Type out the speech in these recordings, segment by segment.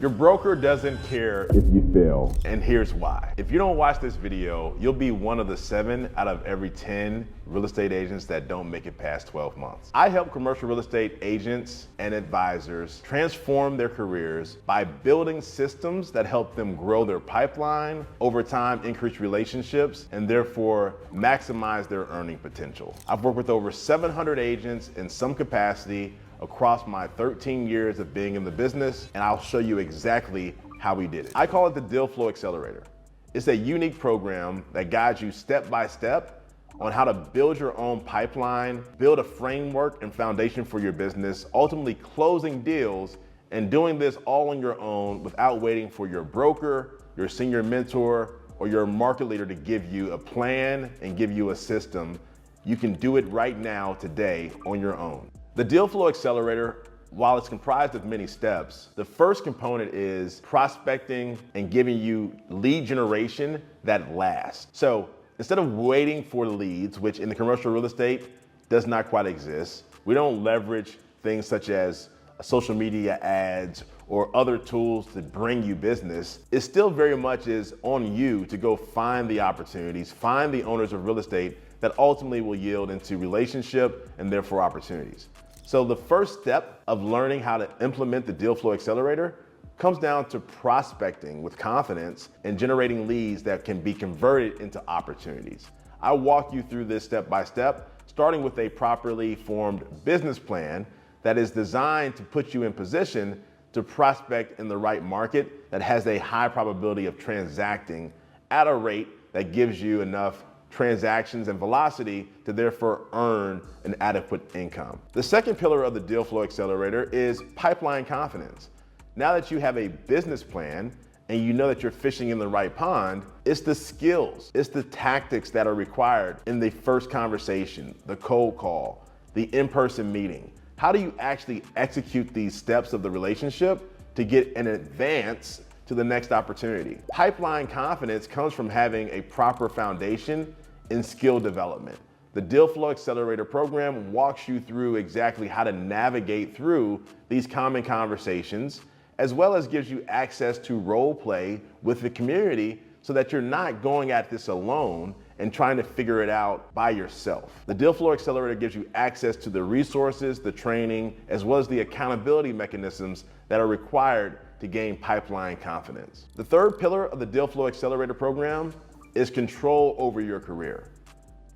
Your broker doesn't care if you fail, and here's why. If you don't watch this video, you'll be one of the 7 out of every 10 real estate agents that don't make it past 12 months. I help commercial real estate agents and advisors transform their careers by building systems that help them grow their pipeline, over time increase relationships, and therefore maximize their earning potential. I've worked with over 700 agents in some capacity across my 13 years of being in the business, and I'll show you exactly how we did it. I call it the DealFlow Accelerator. It's a unique program that guides you step by step on how to build your own pipeline, build a framework and foundation for your business, ultimately closing deals, and doing this all on your own without waiting for your broker, your senior mentor, or your market leader to give you a plan and give you a system. You can do it right now, today, on your own. The DealFlow Accelerator, while it's comprised of many steps, the first component is prospecting and giving you lead generation that lasts. So instead of waiting for leads, which in the commercial real estate does not quite exist, we don't leverage things such as social media ads or other tools to bring you business. It still very much is on you to go find the opportunities, find the owners of real estate that ultimately will yield into relationship and therefore opportunities. So the first step of learning how to implement the DealFlow Accelerator comes down to prospecting with confidence and generating leads that can be converted into opportunities. I walk you through this step by step, starting with a properly formed business plan that is designed to put you in position to prospect in the right market that has a high probability of transacting at a rate that gives you enough transactions and velocity to therefore earn an adequate income. The second pillar of the DealFlow Accelerator is pipeline confidence. Now that you have a business plan and you know that you're fishing in the right pond, it's the skills, it's the tactics that are required in the first conversation, the cold call, the in-person meeting. How do you actually execute these steps of the relationship to get an advance to the next opportunity? Pipeline confidence comes from having a proper foundation in skill development. The DealFlow Accelerator program walks you through exactly how to navigate through these common conversations, as well as gives you access to role play with the community so that you're not going at this alone and trying to figure it out by yourself. The DealFlow Accelerator gives you access to the resources, the training, as well as the accountability mechanisms that are required to gain pipeline confidence. The third pillar of the DealFlow Accelerator program is control over your career.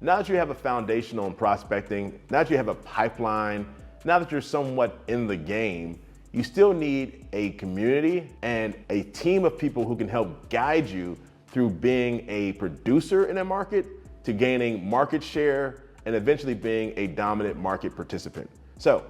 Now that you have a foundation on prospecting, now that you have a pipeline, now that you're somewhat in the game, you still need a community and a team of people who can help guide you through being a producer in a market to gaining market share and eventually being a dominant market participant. So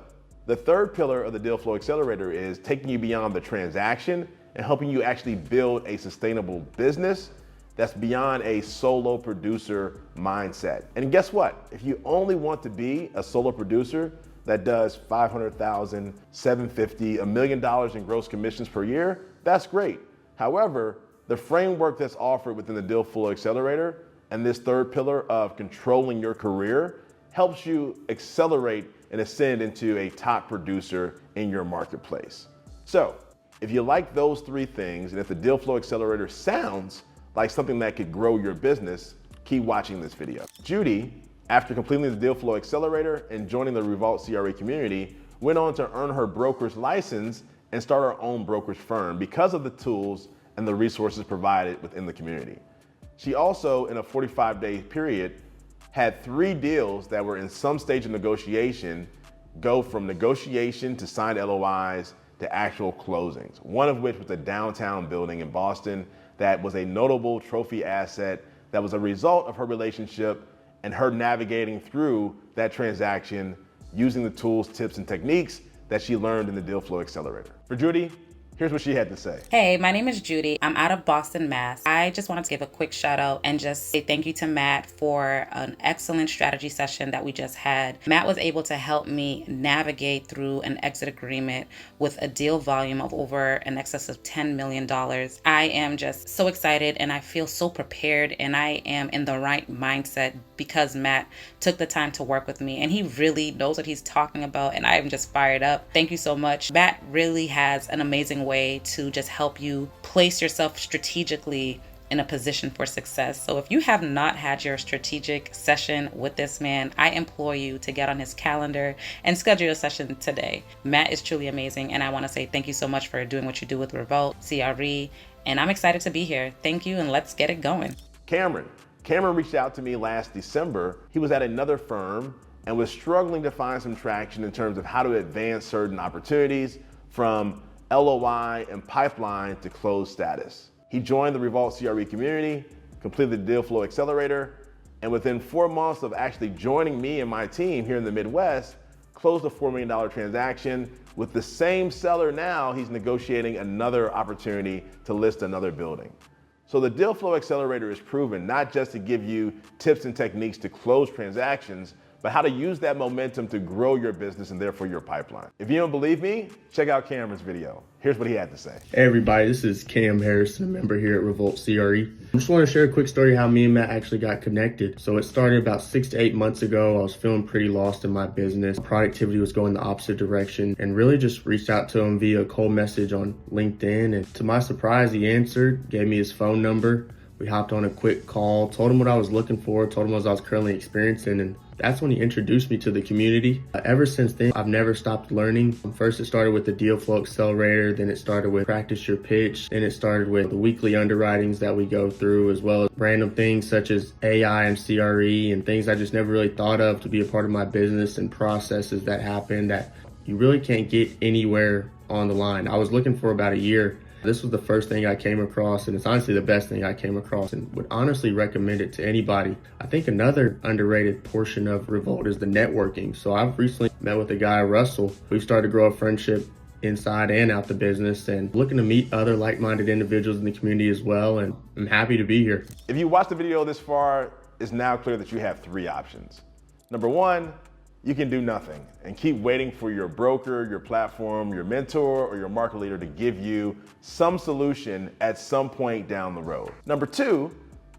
the third pillar of the DealFlow Accelerator is taking you beyond the transaction and helping you actually build a sustainable business that's beyond a solo producer mindset. And guess what? If you only want to be a solo producer that does $500,000, $750,000, $1 million in gross commissions per year, that's great. However, the framework that's offered within the DealFlow Accelerator and this third pillar of controlling your career helps you accelerate and ascend into a top producer in your marketplace. So if you like those three things, and if the DealFlow Accelerator sounds like something that could grow your business, keep watching this video. Judy, after completing the DealFlow Accelerator and joining the Revolt CRA community, went on to earn her broker's license and start her own brokerage firm because of the tools and the resources provided within the community. She also, in a 45-day period, had 3 deals that were in some stage of negotiation go from negotiation to signed LOIs to actual closings. One of which was a downtown building in Boston that was a notable trophy asset that was a result of her relationship and her navigating through that transaction using the tools, tips, and techniques that she learned in the DealFlow Accelerator. For Judy, here's what she had to say. Hey, my name is Judy. I'm out of Boston, Mass. I just wanted to give a quick shout out and just say thank you to Matt for an excellent strategy session that we just had. Matt was able to help me navigate through an exit agreement with a deal volume of over in excess of $10 million. I am just so excited and I feel so prepared and I am in the right mindset because Matt took the time to work with me and he really knows what he's talking about and I am just fired up. Thank you so much. Matt really has an amazing way way to just help you place yourself strategically in a position for success. So if you have not had your strategic session with this man, I implore you to get on his calendar and schedule a session today. Matt is truly amazing, and I want to say thank you so much for doing what you do with Revolt, CRE, and I'm excited to be here. Thank you, and let's get it going. Cameron reached out to me last December. He was at another firm and was struggling to find some traction in terms of how to advance certain opportunities from LOI and pipeline to close status. He joined the Revolt CRE community, completed the DealFlow Accelerator, and within 4 months of actually joining me and my team here in the Midwest, closed a $4 million transaction. With the same seller now, he's negotiating another opportunity to list another building. So the DealFlow Accelerator is proven not just to give you tips and techniques to close transactions, but how to use that momentum to grow your business and therefore your pipeline. If you don't believe me, check out Cameron's video. Here's what he had to say. Hey everybody, this is Cam Harrison, a member here at Revolt CRE. I just want to share a quick story how me and Matt actually got connected. So it started about 6 to 8 months ago. I was feeling pretty lost in my business. Productivity was going the opposite direction, and really just reached out to him via a cold message on LinkedIn. And to my surprise, he answered, gave me his phone number. We hopped on a quick call, told him what I was looking for, told him what I was currently experiencing, and that's when he introduced me to the community. Ever since then, I've never stopped learning. First, it started with the DealFlow Accelerator, then it started with Practice Your Pitch, then it started with the weekly underwritings that we go through, as well as random things such as AI and CRE and things I just never really thought of to be a part of my business, and processes that happen that you really can't get anywhere on the line. I was looking for about a year. This was the first thing I came across, and it's honestly the best thing I came across, and would honestly recommend it to anybody. I think another underrated portion of Revolt is the networking. So I've recently met with a guy, Russell. We've started to grow a friendship inside and out the business, and looking to meet other like-minded individuals in the community as well, and I'm happy to be here. If you watched the video this far, it's now clear that you have 3 options. Number 1, you can do nothing and keep waiting for your broker, your platform, your mentor, or your market leader to give you some solution at some point down the road. Number 2,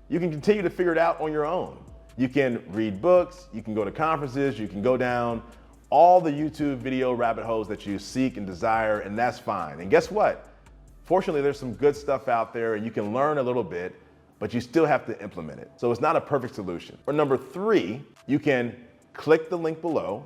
you can continue to figure it out on your own. You can read books, you can go to conferences, you can go down all the YouTube video rabbit holes that you seek and desire, and that's fine. And guess what? Fortunately, there's some good stuff out there, and you can learn a little bit, but you still have to implement it. So it's not a perfect solution. Or number 3, you can click the link below,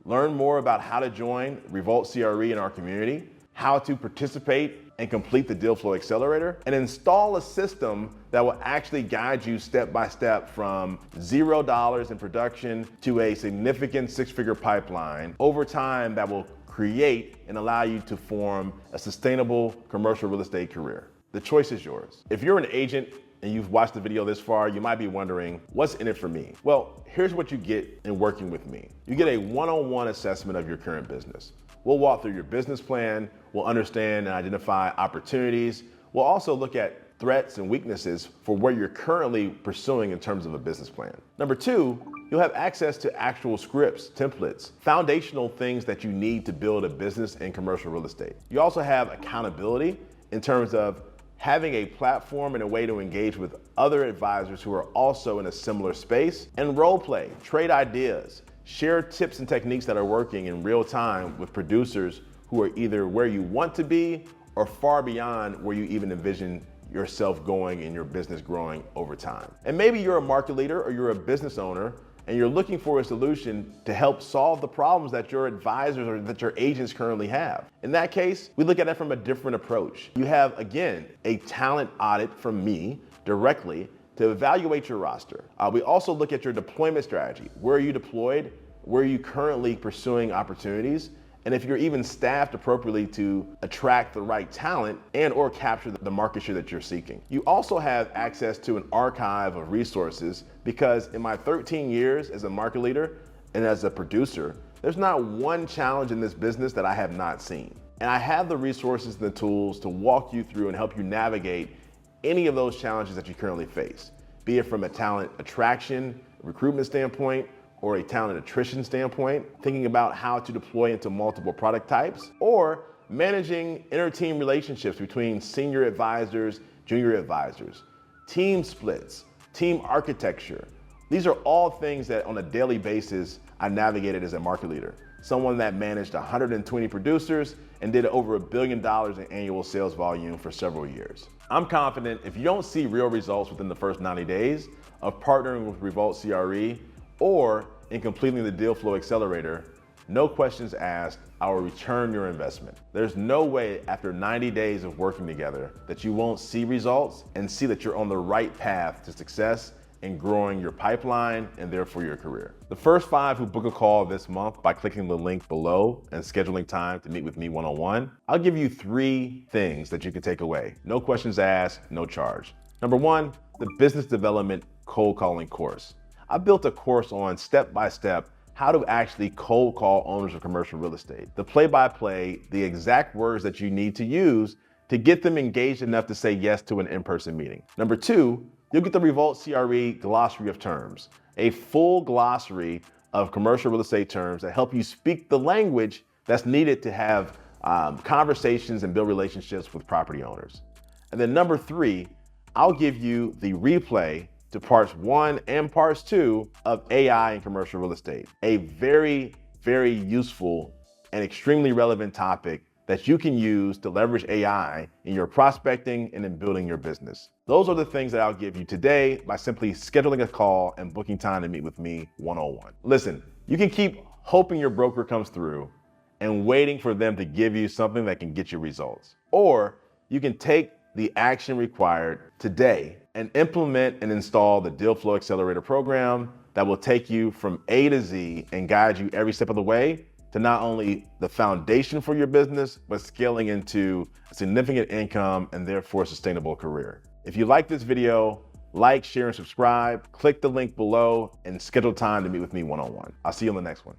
learn more about how to join Revolt CRE in our community, how to participate and complete the DealFlow Accelerator, and install a system that will actually guide you step by step from $0 in production to a significant 6-figure pipeline over time that will create and allow you to form a sustainable commercial real estate career. The choice is yours. If you're an agent and you've watched the video this far, you might be wondering, what's in it for me? Well, here's what you get in working with me. You get a one-on-one assessment of your current business. We'll walk through your business plan, we'll understand and identify opportunities. We'll also look at threats and weaknesses for where you're currently pursuing in terms of a business plan. Number 2, you'll have access to actual scripts, templates, foundational things that you need to build a business in commercial real estate. You also have accountability in terms of having a platform and a way to engage with other advisors who are also in a similar space, and role play, trade ideas, share tips and techniques that are working in real time with producers who are either where you want to be or far beyond where you even envision yourself going and your business growing over time. And maybe you're a market leader or you're a business owner and you're looking for a solution to help solve the problems that your advisors or that your agents currently have. In that case, we look at it from a different approach. You have, again, a talent audit from me directly to evaluate your roster. We also look at your deployment strategy. Where are you deployed? Where are you currently pursuing opportunities? And if you're even staffed appropriately to attract the right talent and or capture the market share that you're seeking. You also have access to an archive of resources because in my 13 years as a market leader and as a producer, there's not one challenge in this business that I have not seen. And I have the resources and the tools to walk you through and help you navigate any of those challenges that you currently face, be it from a talent attraction, recruitment standpoint, or a talent attrition standpoint, thinking about how to deploy into multiple product types, or managing inter-team relationships between senior advisors, junior advisors, team splits, team architecture. These are all things that on a daily basis I navigated as a market leader. someone that managed 120 producers and did over $1 billion in annual sales volume for several years. I'm confident if you don't see real results within the first 90 days of partnering with Revolt CRE or in completing the DealFlow Accelerator, no questions asked, I will return your investment. There's no way after 90 days of working together that you won't see results and see that you're on the right path to success in growing your pipeline and therefore your career. The first 5 who book a call this month by clicking the link below and scheduling time to meet with me one-on-one, I'll give you 3 things that you can take away. No questions asked, no charge. Number 1, the business development cold calling course. I built a course on step-by-step how to actually cold call owners of commercial real estate. The play-by-play, the exact words that you need to use to get them engaged enough to say yes to an in-person meeting. Number 2, you'll get the Revolt CRE glossary of terms, a full glossary of commercial real estate terms that help you speak the language that's needed to have conversations and build relationships with property owners. And then number 3, I'll give you the replay to parts 1 and parts 2 of AI in commercial real estate. A very, very useful and extremely relevant topic that you can use to leverage AI in your prospecting and in building your business. Those are the things that I'll give you today by simply scheduling a call and booking time to meet with me one-on-one. Listen, you can keep hoping your broker comes through and waiting for them to give you something that can get you results. Or you can take the action required today and implement and install the DealFlow Accelerator program that will take you from A to Z and guide you every step of the way to not only the foundation for your business, but scaling into a significant income and therefore sustainable career. If you like this video, like, share, and subscribe, click the link below and schedule time to meet with me one-on-one. I'll see you on the next one.